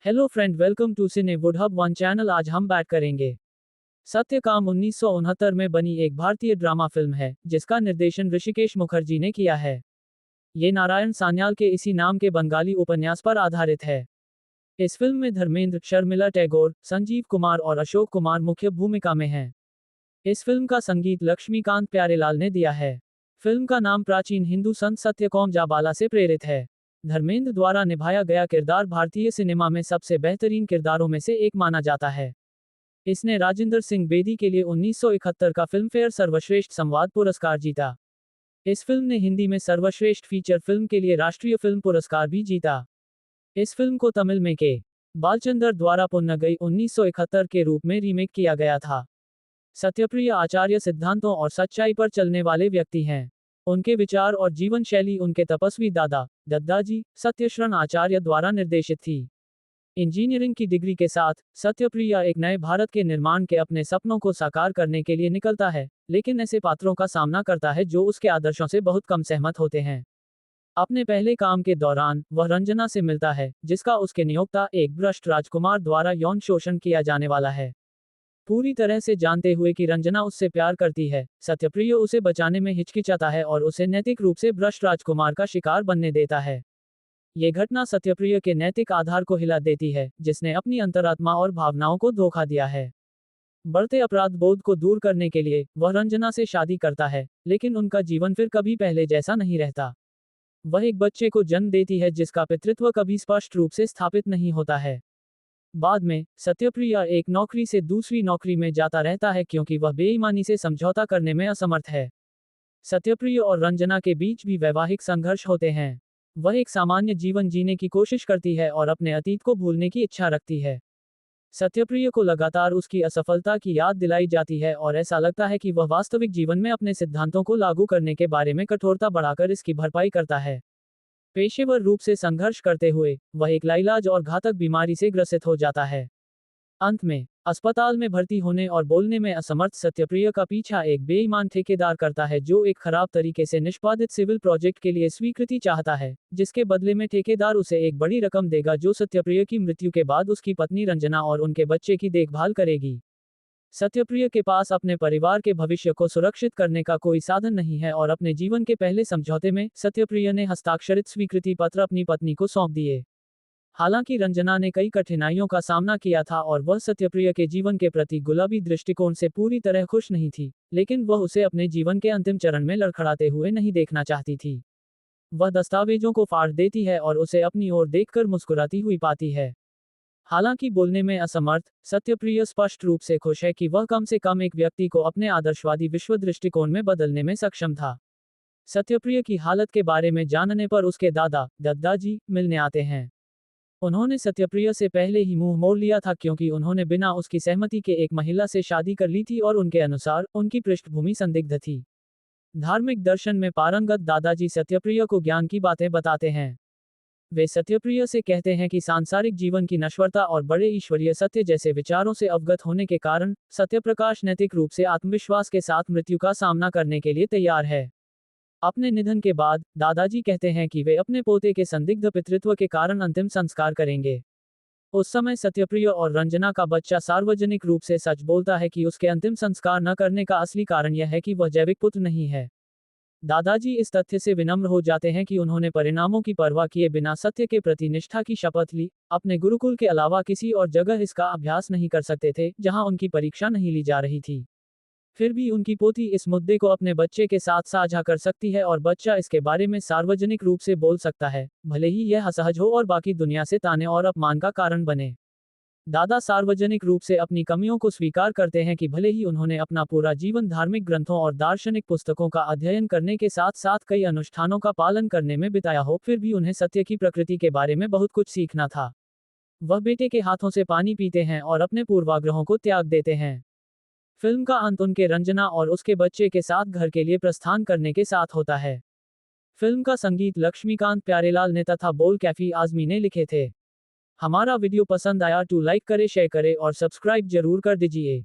Hello friend, welcome to cine woodhub one channel. आज हम बात करेंगे सत्यकाम 1969 में बनी एक भारतीय ड्रामा फिल्म है जिसका निर्देशन ऋषिकेश मुखर्जी ने किया है। ये नारायण सान्याल के इसी नाम के बंगाली उपन्यास पर आधारित है। इस फिल्म में धर्मेंद्र, शर्मिला टैगोर, संजीव कुमार और अशोक कुमार मुख्य भूमिका में हैं। इस फिल्म का संगीत लक्ष्मीकांत प्यारेलाल ने दिया है। फिल्म का नाम प्राचीन हिंदू संत सत्यकौम जाबाला से प्रेरित है। धर्मेंद्र द्वारा निभाया गया किरदार भारतीय सिनेमा में सबसे बेहतरीन किरदारों में से एक माना जाता है। इसने राजेंद्र सिंह बेदी के लिए 1971 का फिल्मफेयर सर्वश्रेष्ठ संवाद पुरस्कार जीता। इस फिल्म ने हिंदी में सर्वश्रेष्ठ फीचर फिल्म के लिए राष्ट्रीय फिल्म पुरस्कार भी जीता। इस फिल्म को तमिल में के बालचंदर द्वारा पुन्नगई 1971 के रूप में रीमेक किया गया था। सत्यप्रिय आचार्य सिद्धांतों और सच्चाई पर चलने वाले व्यक्ति हैं। उनके विचार और जीवन शैली उनके तपस्वी दादा दद्दाजी सत्यशरण आचार्य द्वारा निर्देशित थी। इंजीनियरिंग की डिग्री के साथ सत्यप्रिय एक नए भारत के निर्माण के अपने सपनों को साकार करने के लिए निकलता है, लेकिन ऐसे पात्रों का सामना करता है जो उसके आदर्शों से बहुत कम सहमत होते हैं। अपने पहले काम के दौरान वह रंजना से मिलता है, जिसका उसके नियोक्ता एक भ्रष्ट राजकुमार द्वारा यौन शोषण किया जाने वाला है। पूरी तरह से जानते हुए कि रंजना उससे प्यार करती है, सत्यप्रिय उसे बचाने में हिचकिचाता है और उसे नैतिक रूप से भ्रष्ट राजकुमार का शिकार बनने देता है। ये घटना सत्यप्रिय के नैतिक आधार को हिला देती है, जिसने अपनी अंतरात्मा और भावनाओं को धोखा दिया है। बढ़ते अपराध बोध को दूर करने के लिए वह रंजना से शादी करता है, लेकिन उनका जीवन फिर कभी पहले जैसा नहीं रहता। वह एक बच्चे को जन्म देती है जिसका पितृत्व कभी स्पष्ट रूप से स्थापित नहीं होता है। बाद में सत्यप्रिय एक नौकरी से दूसरी नौकरी में जाता रहता है क्योंकि वह बेईमानी से समझौता करने में असमर्थ है। सत्यप्रिय और रंजना के बीच भी वैवाहिक संघर्ष होते हैं। वह एक सामान्य जीवन जीने की कोशिश करती है और अपने अतीत को भूलने की इच्छा रखती है। सत्यप्रिय को लगातार उसकी असफलता की याद दिलाई जाती है और ऐसा लगता है कि वह वास्तविक जीवन में अपने सिद्धांतों को लागू करने के बारे में कठोरता बढ़ाकर इसकी भरपाई करता है। पेशेवर रूप से संघर्ष करते हुए वह एक लाइलाज और घातक बीमारी से ग्रसित हो जाता है। अंत में अस्पताल में भर्ती होने और बोलने में असमर्थ सत्यप्रिय का पीछा एक बेईमान ठेकेदार करता है जो एक खराब तरीके से निष्पादित सिविल प्रोजेक्ट के लिए स्वीकृति चाहता है, जिसके बदले में ठेकेदार उसे एक बड़ी रकम देगा जो सत्यप्रिय की मृत्यु के बाद उसकी पत्नी रंजना और उनके बच्चे की देखभाल करेगी। सत्यप्रिय के पास अपने परिवार के भविष्य को सुरक्षित करने का कोई साधन नहीं है और अपने जीवन के पहले समझौते में सत्यप्रिय ने हस्ताक्षरित स्वीकृति पत्र अपनी पत्नी को सौंप दिए। हालांकि रंजना ने कई कठिनाइयों का सामना किया था और वह सत्यप्रिय के जीवन के प्रति गुलाबी दृष्टिकोण से पूरी तरह खुश नहीं थी, लेकिन वह उसे अपने जीवन के अंतिम चरण में लड़खड़ाते हुए नहीं देखना चाहती थी। वह दस्तावेजों को फाड़ देती है और उसे अपनी ओर देखकर मुस्कुराती हुई पाती है। हालांकि बोलने में असमर्थ, सत्यप्रिय स्पष्ट रूप से खुश है कि वह कम से कम एक व्यक्ति को अपने आदर्शवादी विश्व दृष्टिकोण में बदलने में सक्षम था। सत्यप्रिय की हालत के बारे में जानने पर उसके दादा दद्दाजी मिलने आते हैं। उन्होंने सत्यप्रिय से पहले ही मुंह मोड़ लिया था क्योंकि उन्होंने बिना उसकी सहमति के एक महिला से शादी कर ली थी और उनके अनुसार उनकी पृष्ठभूमि संदिग्ध थी। धार्मिक दर्शन में पारंगत दादाजी सत्यप्रिय को ज्ञान की बातें बताते हैं। वे सत्यप्रिय से कहते हैं कि सांसारिक जीवन की नश्वरता और बड़े ईश्वरीय सत्य जैसे विचारों से अवगत होने के कारण सत्यप्रकाश नैतिक रूप से आत्मविश्वास के साथ मृत्यु का सामना करने के लिए तैयार है। अपने निधन के बाद दादाजी कहते हैं कि वे अपने पोते के संदिग्ध पितृत्व के कारण अंतिम संस्कार करेंगे। उस समय सत्यप्रिय और रंजना का बच्चा सार्वजनिक रूप से सच बोलता है कि उसके अंतिम संस्कार न करने का असली कारण यह है कि वह जैविक पुत्र नहीं है। दादाजी इस तथ्य से विनम्र हो जाते हैं कि उन्होंने परिणामों की परवाह किए बिना सत्य के प्रति निष्ठा की शपथ ली। अपने गुरुकुल के अलावा किसी और जगह इसका अभ्यास नहीं कर सकते थे जहां उनकी परीक्षा नहीं ली जा रही थी। फिर भी उनकी पोती इस मुद्दे को अपने बच्चे के साथ साझा कर सकती है और बच्चा इसके बारे में सार्वजनिक रूप से बोल सकता है, भले ही यह असहज हो और बाकी दुनिया से ताने और अपमान का कारण बने। दादा सार्वजनिक रूप से अपनी कमियों को स्वीकार करते हैं कि भले ही उन्होंने अपना पूरा जीवन धार्मिक ग्रंथों और दार्शनिक पुस्तकों का अध्ययन करने के साथ साथ कई अनुष्ठानों का पालन करने में बिताया हो, फिर भी उन्हें सत्य की प्रकृति के बारे में बहुत कुछ सीखना था। वह बेटे के हाथों से पानी पीते हैं और अपने पूर्वाग्रहों को त्याग देते हैं। फिल्म का अंत उनके रंजना और उसके बच्चे के साथ घर के लिए प्रस्थान करने के साथ होता है। फिल्म का संगीत लक्ष्मीकांत प्यारेलाल ने तथा बोल कैफी आजमी ने लिखे थे। हमारा वीडियो पसंद आया तो लाइक करे, शेयर करे और सब्सक्राइब जरूर कर दीजिए।